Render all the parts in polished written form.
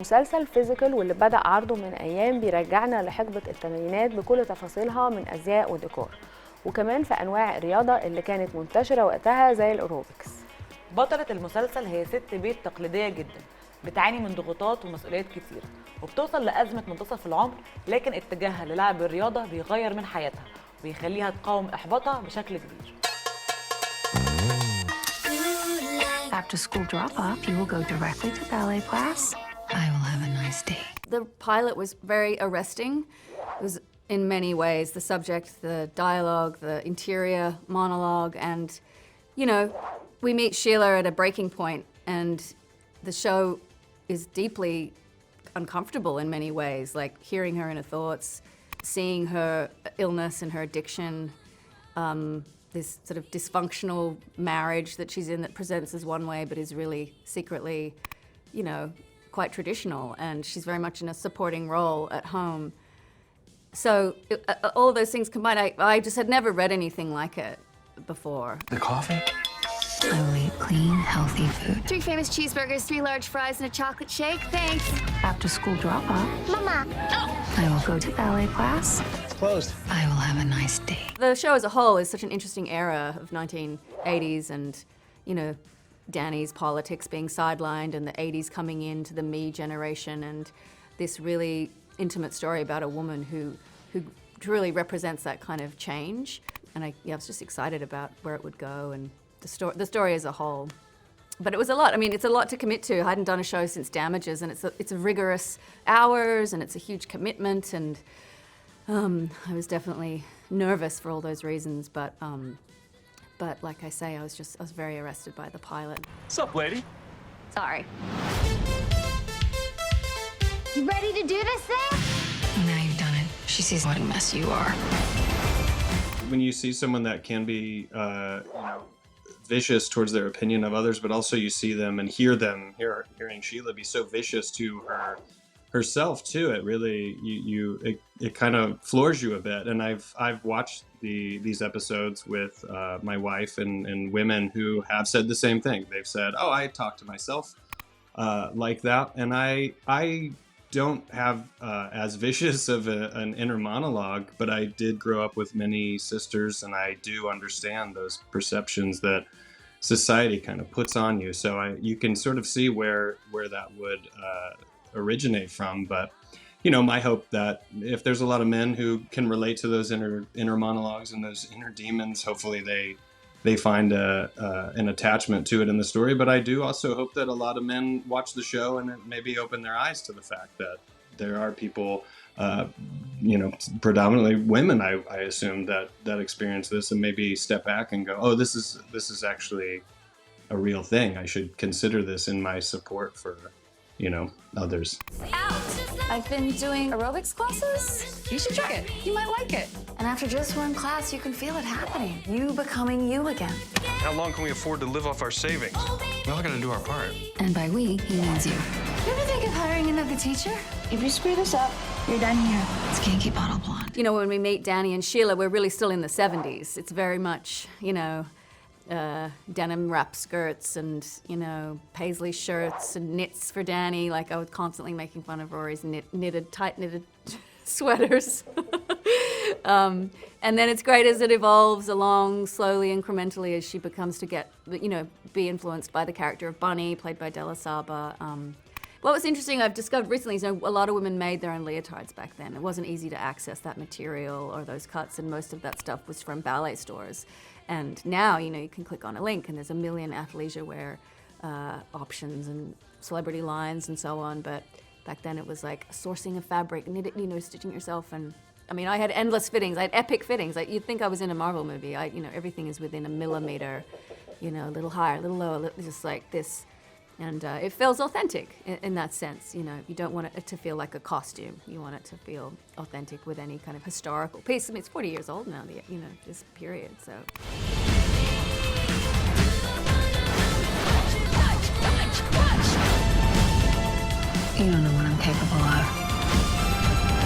مسلسل فيزيكال واللي بدأ عرضه من أيام بيرجعنا لحقبة الثمانينات بكل تفاصيلها من أزياء وديكور، وكمان في أنواع الرياضة اللي كانت منتشرة وقتها زي الأوروبكس. بطلة المسلسل هي ست بيت تقليدية جدا بتعاني من ضغوطات ومسؤوليات كتير، وبتوصل لأزمة منتصف العمر، لكن اتجاهها للعب الرياضة بيغير من حياتها وبيخليها تقاوم إحباطها بشكل كبير. After school drop-off, you will go directly to ballet class. I will have a nice day. The pilot was very arresting. It was in many ways the subject, the dialogue, the interior monologue, and, you know, we meet Sheila at a breaking point, and the show is deeply uncomfortable in many ways, like hearing her inner thoughts, seeing her illness and her addiction, this sort of dysfunctional marriage that she's in that presents as one way but is really secretly, you know, quite traditional, and she's very much in a supporting role at home. So all of those things combined, I just had never read anything like it before. The coffee? I will eat clean, healthy food. 3 famous cheeseburgers, 3 large fries, and a chocolate shake. Thanks. After school drop-off, Mama. I will go to ballet class. It's closed. I will have a nice day. The show as a whole is such an interesting era of 1980s and, you know, Danny's politics being sidelined and the 80s coming into the me generation, and this really intimate story about a woman who truly represents that kind of change. And I was just excited about where it would go and the story as a whole. But it was a lot. I mean, it's a lot to commit to. I hadn't done a show since Damages, and it's a rigorous hours, and it's a huge commitment, and I was definitely nervous for all those reasons, but like I say, I was very arrested by the pilot. What's up, lady? Sorry. You ready to do this thing? Now you've done it. She sees what a mess you are. When you see someone that can be, vicious towards their opinion of others, but also you see them and hearing Sheila be so vicious to herself too, it really it kind of floors you a bit. And I've watched these episodes with my wife and women who have said the same thing. They've said, "Oh, I talk to myself like that," and I don't have as vicious of an inner monologue, but I did grow up with many sisters, and I do understand those perceptions that society kind of puts on you. So you can sort of see where that would originate from. But you know, my hope that if there's a lot of men who can relate to those inner monologues and those inner demons, hopefully they find an attachment to it in the story. But I do also hope that a lot of men watch the show and maybe open their eyes to the fact that there are people, predominantly women, I assume, that experience this and maybe step back and go, "Oh, this is actually a real thing. I should consider this in my support for, others." Out! I've been doing aerobics classes. You should try it. You might like it. And after just one class, you can feel it happening. You becoming you again. How long can we afford to live off our savings? We all gotta do our part. And by we, he means you. You ever think of hiring another teacher? If you screw this up, you're done here. It's Kinky Bottle Blonde. You know, when we meet Danny and Sheila, we're really still in the 70s. It's very much, denim wrap skirts and, paisley shirts and knits for Danny. Like, I was constantly making fun of Rory's tight knitted sweaters. And then it's great as it evolves along slowly, incrementally, as she becomes to get, be influenced by the character of Bunny, played by Della Saba. What was interesting, I've discovered recently, is a lot of women made their own leotards back then. It wasn't easy to access that material or those cuts, and most of that stuff was from ballet stores. And now, you can click on a link and there's a million athleisure wear options and celebrity lines and so on. But back then it was like sourcing of fabric, stitching yourself. And I mean, I had endless fittings. I had epic fittings. Like, you'd think I was in a Marvel movie. Everything is within a millimeter, a little higher, a little lower, just like this. And it feels authentic in that sense. You don't want it to feel like a costume. You want it to feel authentic with any kind of historical piece. I mean, it's 40 years old now, this period, so. You don't know what I'm capable of.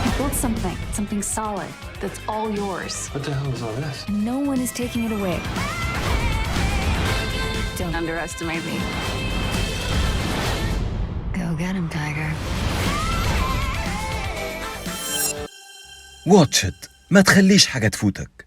You built something solid, that's all yours. What the hell is all this? No one is taking it away. Don't underestimate me. Go get him, Tiger. واتش إت، ما تخليش حاجة تفوتك.